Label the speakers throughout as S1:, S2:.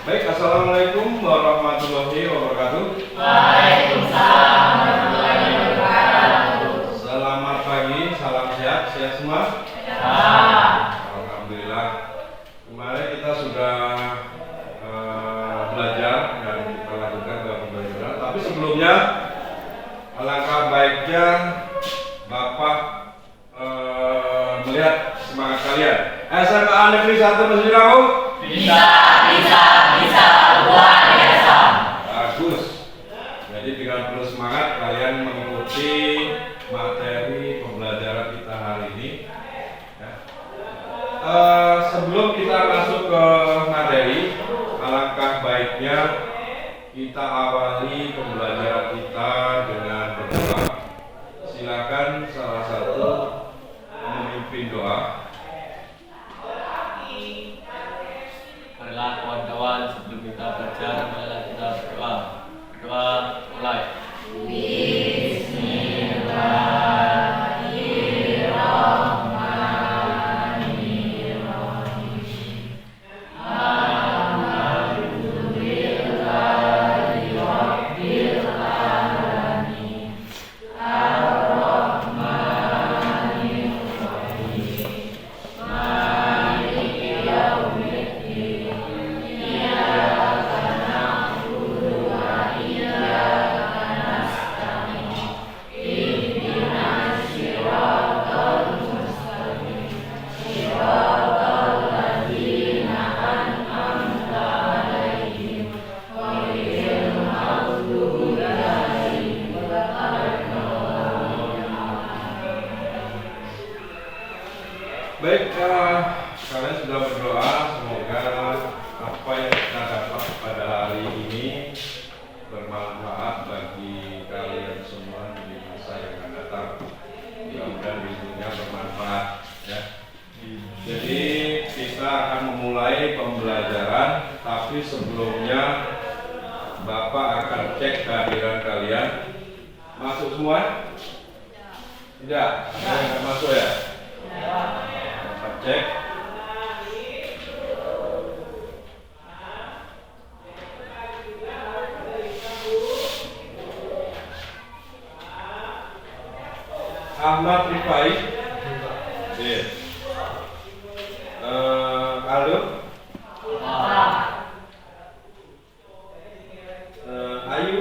S1: Baik, assalamualaikum warahmatullahi wabarakatuh.
S2: Waalaikumsalam warahmatullahi wabarakatuh.
S1: Selamat pagi, salam sehat, sehat semua.
S2: Ya.
S1: Alhamdulillah. Kemarin kita sudah belajar dan kita lanjutkan ke pembelajaran. Tapi sebelumnya, alangkah baiknya Bapak melihat semangat kalian. SMA Negeri 1 Masjid Raung.
S2: Bisa, luar biasa.
S1: Bagus. Jadi dengan penuh semangat kalian mengikuti materi pembelajaran kita hari ini. Ya. Sebelum kita masuk ke materi, alangkah baiknya kita awali pembelajaran kita dengan berdoa. Silakan salah satu memimpin doa.
S3: Marilah kawan-kawan, sebelum kita belajar, marilah kita berdoa. Doa mulai.
S1: Baik, kalian sudah berdoa, semoga apa yang kita dapat pada hari ini bermanfaat bagi kalian semua di masa yang akan datang. Mudah-mudahan ilmunya bermanfaat, ya. Jadi kita akan memulai pembelajaran, tapi sebelumnya Bapak akan cek kehadiran kalian. Masuk semua? Tidak? Ada yang nggak masuk ya? Cek. Ahmad Rifai. Iya. Aldo. Ayu.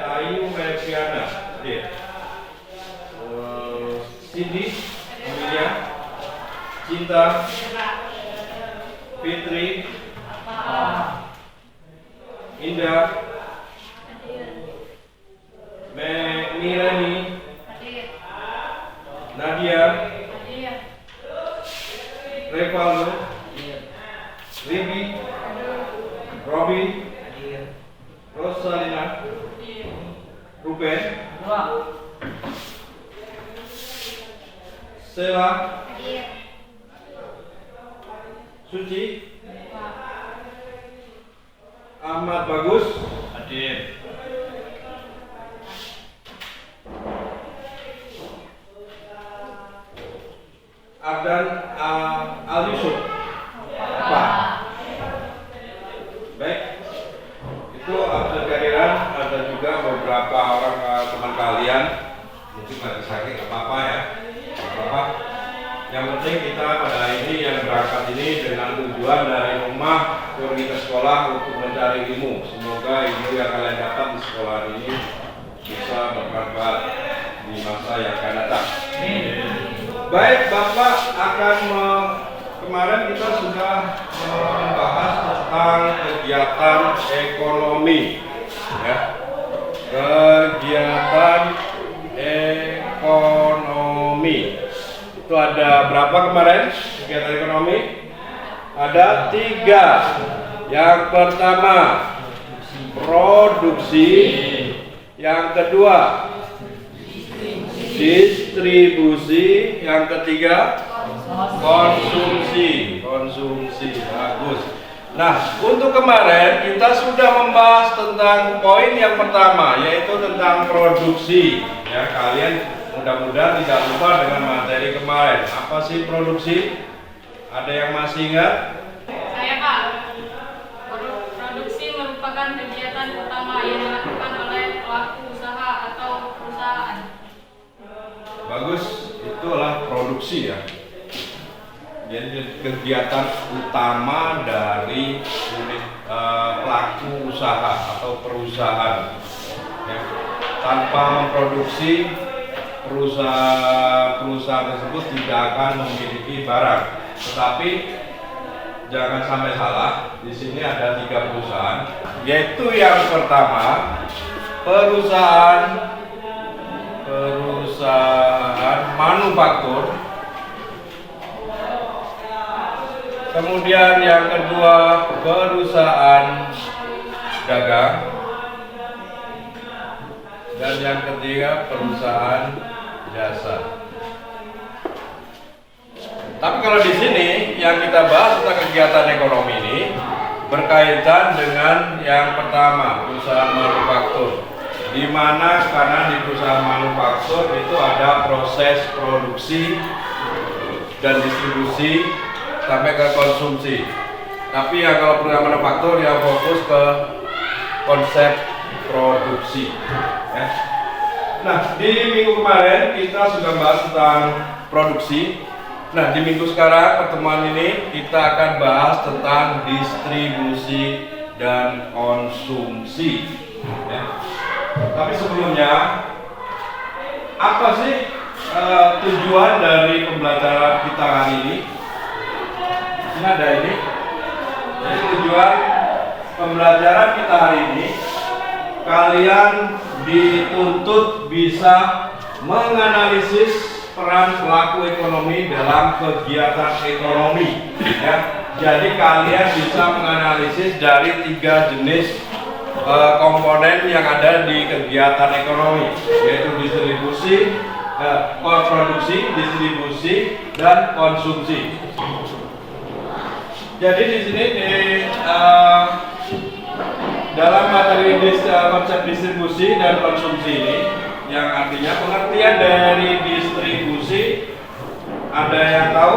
S1: Ayu Melviana. Iya. Cindy, Amelia, Cinta, Fitri, Indah, Mirani, Nadia, Revaldo, Ribi, Robi, Rosalina, Ruben, Sela, Suci, Ahmad Bagus,
S3: Hadir.
S1: Ardan Al Yusuf. Apa? Baik. Itu ada kehadiran, ada juga beberapa orang teman kalian mungkin lagi sakit, apa-apa ya. Apa? Yang penting kita pada hari ini yang berangkat ini dengan tujuan dari rumah pergi ke sekolah untuk mencari ilmu. Semoga ilmu yang kalian dapat di sekolah ini bisa bermanfaat di masa yang akan datang. Baik, Bapak akan kemarin kita sudah membahas tentang kegiatan ekonomi, ya. Kegiatan ekonomi. Itu ada berapa kemarin kegiatan ekonomi? Ada 3. Yang pertama produksi, yang kedua distribusi, yang ketiga konsumsi. Bagus. Nah, untuk kemarin kita sudah membahas tentang poin yang pertama, yaitu tentang produksi. Ya, kalian mudah-mudahan tidak lupa dengan materi kemarin. Apa sih produksi? Ada yang masih ingat?
S2: Saya, Pak.
S1: kegiatan utama dari unit pelaku usaha atau perusahaan. Ya. Tanpa memproduksi, perusahaan tersebut tidak akan memiliki barang. Tetapi jangan sampai salah, di sini ada 3 perusahaan, yaitu yang pertama perusahaan manufaktur, kemudian yang kedua perusahaan dagang, dan yang ketiga perusahaan jasa. Tapi kalau di sini yang kita bahas tentang kegiatan ekonomi ini berkaitan dengan yang pertama perusahaan manufaktur, di mana karena di perusahaan manufaktur itu ada proses produksi dan distribusi sampai ke konsumsi. Tapi ya kalau perusahaan manufaktur yang fokus ke konsep produksi. Ya. Nah, di minggu kemarin kita sudah bahas tentang produksi. Nah, di minggu sekarang pertemuan ini kita akan bahas tentang distribusi dan konsumsi. Ya. Tapi sebelumnya, apa sih tujuan dari pembelajaran kita hari ini? Ini ada ini. Jadi tujuan pembelajaran kita hari ini, kalian dituntut bisa menganalisis peran pelaku ekonomi dalam kegiatan ekonomi. Ya. Jadi kalian bisa menganalisis dari 3 jenis komponen yang ada di kegiatan ekonomi, yaitu distribusi, produksi, distribusi, dan konsumsi. Jadi di sini dalam materi konsep distribusi dan konsumsi ini, yang artinya pengertian dari distribusi, ada yang tahu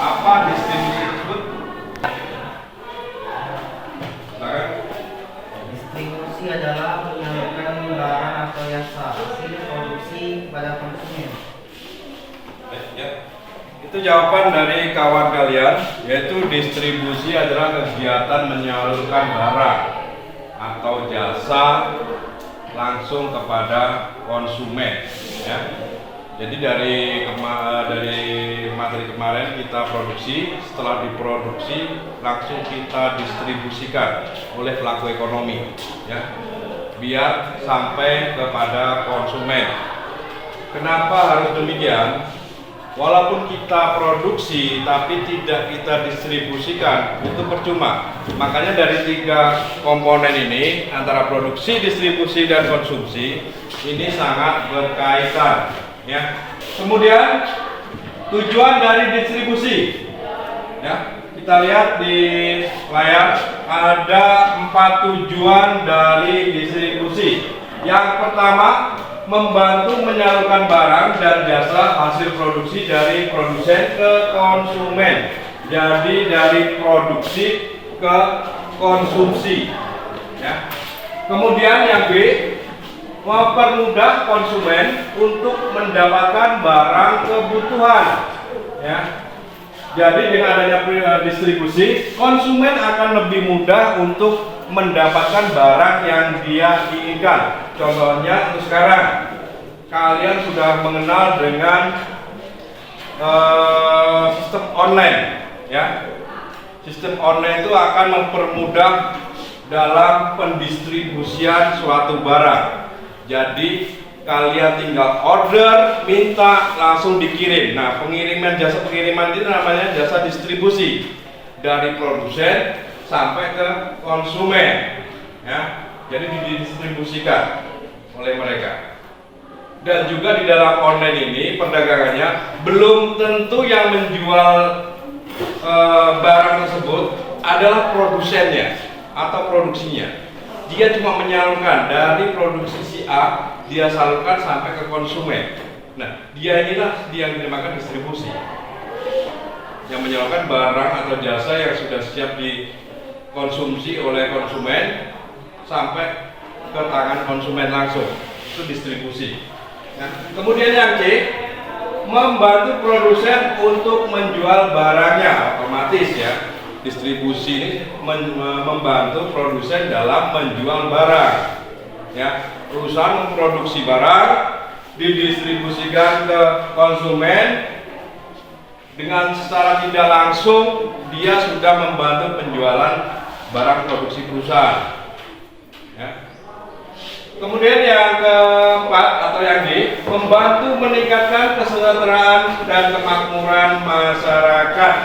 S1: apa distribusi tersebut?
S2: Distribusi adalah menyalurkan barang atau jasa hasil produksi kepada konsumen.
S1: Ya. Itu jawaban dari kawan kalian, yaitu distribusi adalah kegiatan menyalurkan barang atau jasa langsung kepada konsumen. Ya. Jadi dari materi kemarin kita produksi, setelah diproduksi langsung kita distribusikan oleh pelaku ekonomi, ya, biar sampai kepada konsumen. Kenapa harus demikian? Walaupun kita produksi tapi tidak kita distribusikan, itu percuma. Makanya dari 3 komponen ini, antara produksi, distribusi, dan konsumsi, ini sangat berkaitan. Ya. Kemudian tujuan dari distribusi, ya, kita lihat di layar ada 4 tujuan dari distribusi. Yang pertama, membantu menyalurkan barang dan jasa hasil produksi dari produsen ke konsumen. Jadi dari produksi ke konsumsi. Ya. Kemudian yang B, mempermudah konsumen untuk mendapatkan barang kebutuhan. Ya. Jadi dengan adanya distribusi, konsumen akan lebih mudah untuk mendapatkan barang yang dia inginkan. Contohnya untuk sekarang, kalian sudah mengenal dengan sistem online, ya. Sistem online itu akan mempermudah dalam pendistribusian suatu barang. Jadi kalian tinggal order, minta, langsung dikirim. Nah, jasa pengiriman itu namanya jasa distribusi, dari produsen sampai ke konsumen, ya. Jadi didistribusikan oleh mereka. Dan juga di dalam online ini perdagangannya belum tentu yang menjual barang tersebut adalah produsennya atau produksinya. Dia cuma menyalurkan dari produksi si A, dia salurkan sampai ke konsumen. Nah, dia inilah yang dinamakan distribusi, yang menyalurkan barang atau jasa yang sudah siap dikonsumsi oleh konsumen sampai ke tangan konsumen langsung. Itu distribusi. Nah, kemudian yang C, membantu produsen untuk menjual barangnya, otomatis ya. Distribusi ini membantu produsen dalam menjual barang. Ya, perusahaan memproduksi barang, didistribusikan ke konsumen, dengan secara tidak langsung dia sudah membantu penjualan barang produksi perusahaan. Ya. Kemudian yang keempat atau yang D, membantu meningkatkan kesejahteraan dan kemakmuran masyarakat.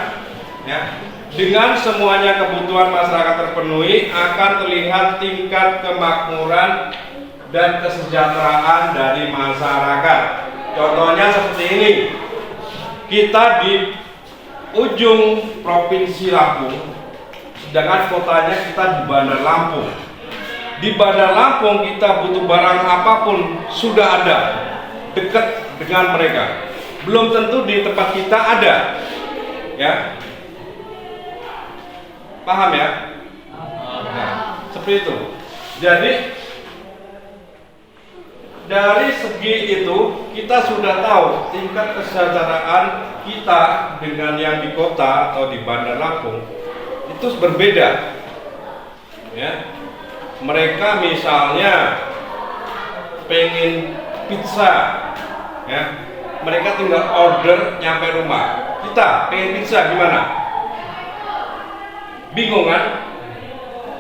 S1: Ya. Dengan semuanya kebutuhan masyarakat terpenuhi, akan terlihat tingkat kemakmuran dan kesejahteraan dari masyarakat. Contohnya seperti ini. Kita di ujung provinsi Lampung, sedangkan kotanya kita di Bandar Lampung. Di Bandar Lampung kita butuh barang apapun sudah ada, dekat dengan mereka. Belum tentu di tempat kita ada, ya. Paham ya? Nah, seperti itu. Jadi dari segi itu kita sudah tahu tingkat kesejahteraan kita dengan yang di kota atau di Bandar Lampung itu berbeda. Ya. Mereka misalnya pengen pizza, ya. Mereka tinggal order nyampe rumah. Kita pengen pizza gimana? Bingung kan?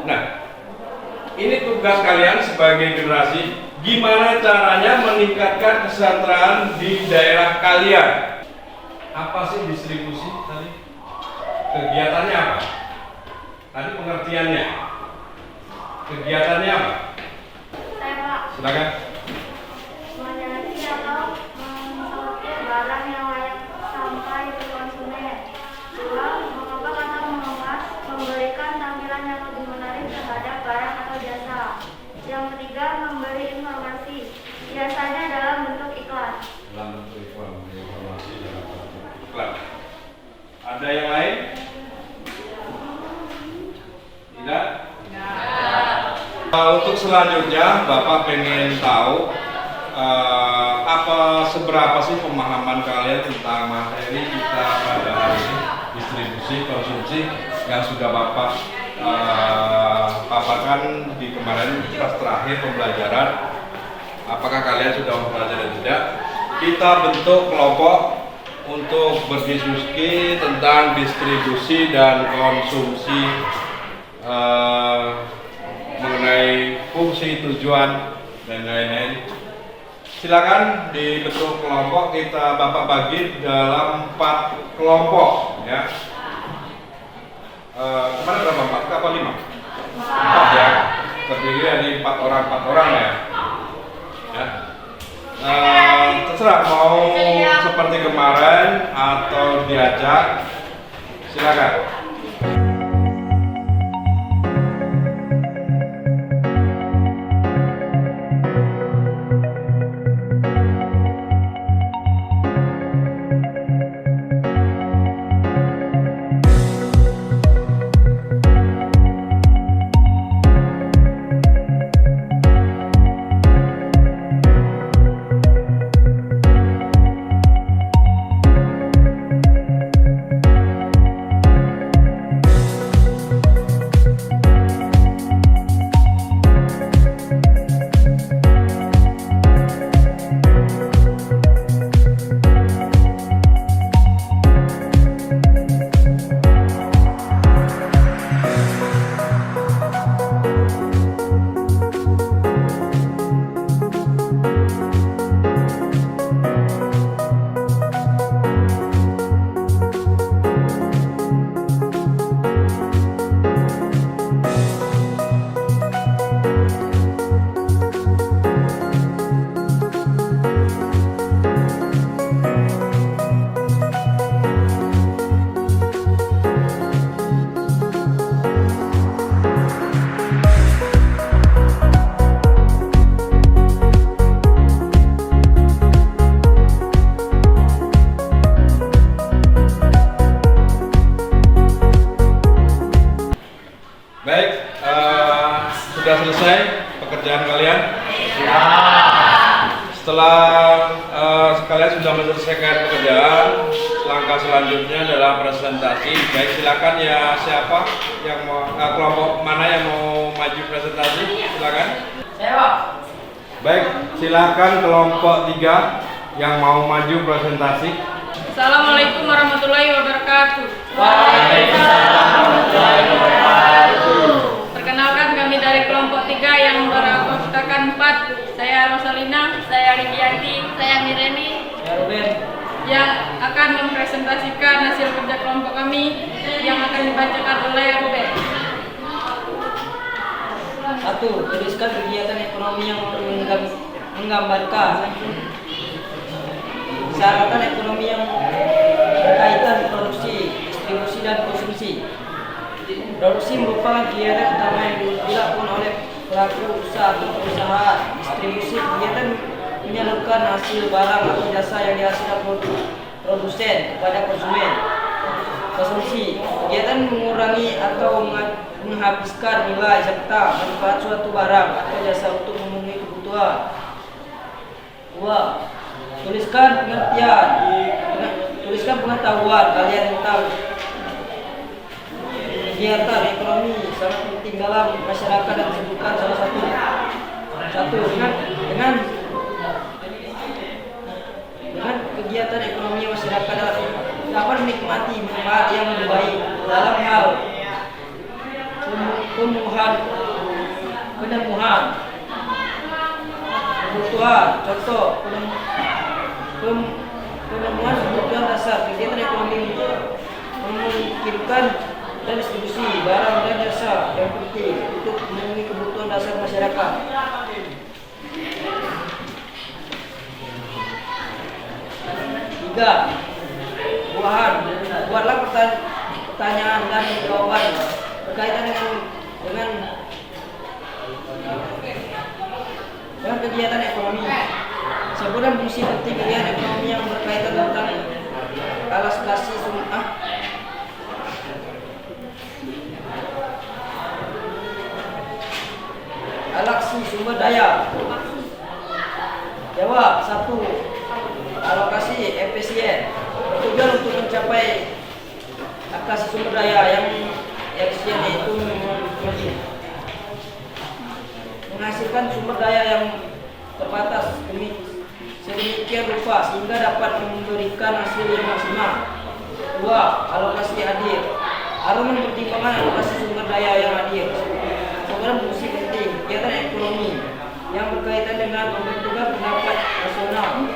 S1: Nah, ini tugas kalian sebagai generasi. Gimana caranya meningkatkan kesejahteraan di daerah kalian? Apa sih distribusi tadi? Kegiatannya apa? Tadi pengertiannya. Kegiatannya apa?
S4: Saya Pak,
S1: Silakan.
S4: menyeleksi atau mensortir barang yang layak sampai ke konsumen. 2. Mengopak atau mengemas, memberikan tampilan yang lebih menarik terhadap barang atau jasa. Yang ketiga, memberi informasi, biasanya dalam bentuk iklan.
S1: Dalam bentuk informasi dalam bentuk iklan. Ada yang lain? Tidak? Untuk selanjutnya, Bapak pengen tahu apa seberapa sih pemahaman kalian tentang materi kita pada hari ini, distribusi konsumsi yang sudah Bapak paparkan di kemarin kelas terakhir pembelajaran. Apakah kalian sudah mempelajari atau tidak? Kita bentuk kelompok untuk berdiskusi tentang distribusi dan konsumsi mengenai fungsi, tujuan, dan lain-lain. Silakan dibentuk kelompok, kita Bapak bagi dalam 4 kelompok ya. Kemarin berapa? 4 apa 5? 4 ya. Terdiri dari 4 orang ya. Ya. Terserah mau seperti kemarin atau diajak. Silakan. Sudah selesai pekerjaan kalian? Setelah sekalian sudah menyelesaikan pekerjaan, langkah selanjutnya adalah presentasi. Baik, silakan ya, siapa yang mau, kelompok mana yang mau maju presentasi? Silakan.
S2: Saya, Pak.
S1: Baik, silakan kelompok 3 yang mau maju presentasi.
S5: Assalamualaikum warahmatullahi wabarakatuh.
S2: Waalaikumsalam warahmatullahi wabarakatuh.
S5: Perkenalkan, kami dari kelompok 3 yang beranggotakan 4. Saya Rosalina, saya Rigianti, saya Mireni,
S2: Ya, Ruben.
S5: yang akan mempresentasikan hasil kerja kelompok kami yang akan dibacakan oleh Ruben.
S2: 1. Tuliskan kegiatan ekonomi yang menggambarkan persyaratan ekonomi yang berkaitan produksi, distribusi, dan konsumsi. Produksi merupakan kegiatan utama yang dilakukan oleh pelaku usaha atau perusahaan. Distribusi kegiatan menyalurkan hasil barang atau jasa yang dihasilkan produsen kepada konsumen. Konsumsi kegiatan mengurangi atau menghabiskan nilai serta manfaat suatu barang atau jasa untuk memenuhi kebutuhan. 2. Tuliskan pengetahuan kalian tentang kegiatan ekonomi sangat penting dalam masyarakat dan sebutkan salah satu. Dengan kegiatan ekonomi masyarakat dapat menikmati manfaat yang lebih baik dalam hal penemuan kebutuhan, contoh penemuan kebutuhan dasar. Kegiatan ekonomi memungkinkan dan distribusi barang dan jasa yang penting untuk memenuhi kebutuhan dasar masyarakat. 3. Buatlah pertanyaan dan jawaban berkaitan dengan kegiatan ekonomi. Sebutkan fungsi penting kegiatan ekonomi yang berkaitan tentang alokasi sumber daya. Jawab. 1. Alokasi efisien bertujuan untuk mencapai alokasi sumber daya yang efisien, yaitu menghasilkan sumber daya yang terbatas sedemikian rupa sehingga dapat memberikan hasil yang maksimal. 2. Alokasi adil harus mempertimbangkan alokasi sumber daya yang adil. Sebenarnya fungsi penting kegiatan ekonomi yang berkaitan dengan pembentukan pendapat nasional.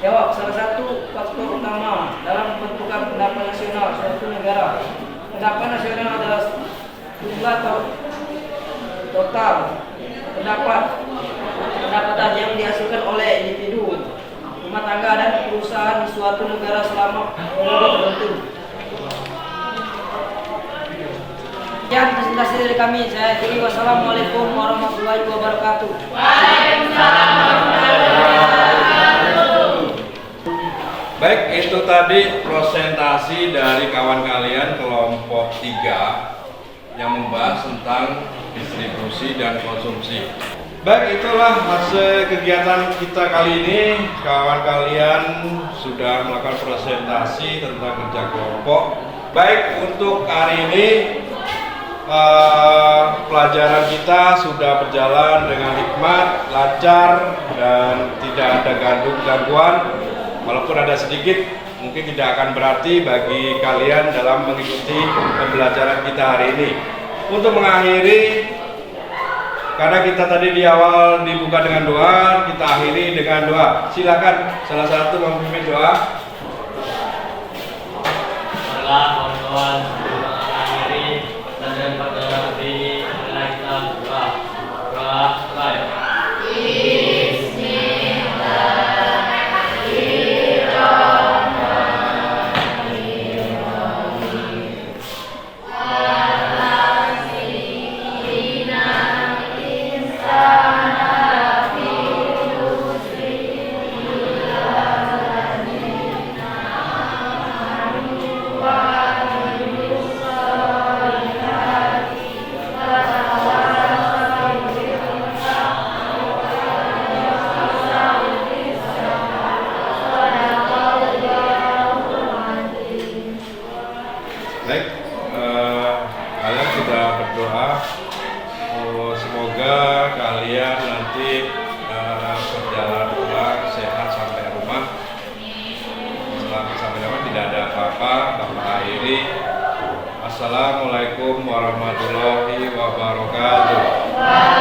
S2: Jawab. Salah satu faktor utama dalam pembentukan pendapat nasional suatu negara. Pendapat nasional adalah jumlah total pendapatan yang dihasilkan oleh individu, rumah tangga, dan perusahaan di suatu negara selama periode tertentu. Sekian presentasi dari kami. Saya akhiri. Wassalamualaikum warahmatullahi wabarakatuh.
S1: Baik, itu tadi presentasi dari kawan kalian kelompok 3 yang membahas tentang distribusi dan konsumsi. Baik, itulah hasil kegiatan kita kali ini. Kawan kalian sudah melakukan presentasi tentang kerja kelompok. Baik, untuk hari ini pelajaran kita sudah berjalan dengan hikmat, lancar, dan tidak ada gangguan. Walaupun ada sedikit, mungkin tidak akan berarti bagi kalian dalam mengikuti pembelajaran kita hari ini. Untuk mengakhiri, karena kita tadi di awal dibuka dengan doa, kita akhiri dengan doa. Silakan salah satu memimpin doa.
S3: Marilah kawan-kawan sebelum mengakhiri pelajaran pada hari ini, marilah kita berdoa.
S1: kalian nanti berjalan pulang sehat sampai rumah. Selamat sampai rumah, tidak ada apa-apa. Bapak akhiri. Assalamualaikum warahmatullahi wabarakatuh.